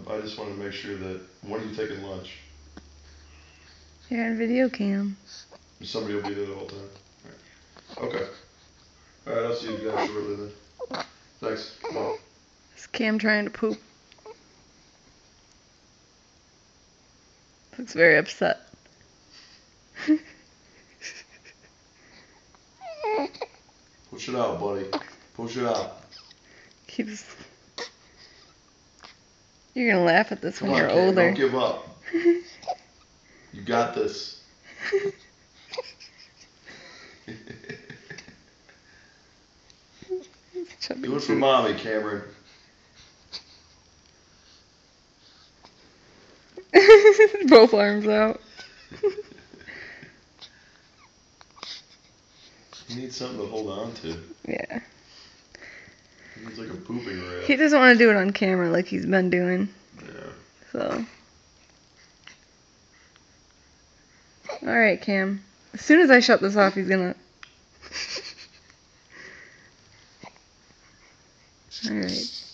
I just wanted to make sure that, when are you taking lunch? You're on video cam. Somebody will be there the whole time. Alright. Okay. Alright, I'll see you guys shortly then. Thanks. Bye. Is Cam trying to poop? Looks very upset. Push it out, buddy. Push it out. Keeps. You're gonna laugh at this Come when on, you're Cam, older. don't give up. You got this. Do it for mommy, Cameron. Both arms out. He needs something to hold on to. Yeah. He needs like a pooping rail. He doesn't want to do it on camera like he's been doing. Yeah. So. Alright, Cam. As soon as I shut this off, he's gonna. Alright.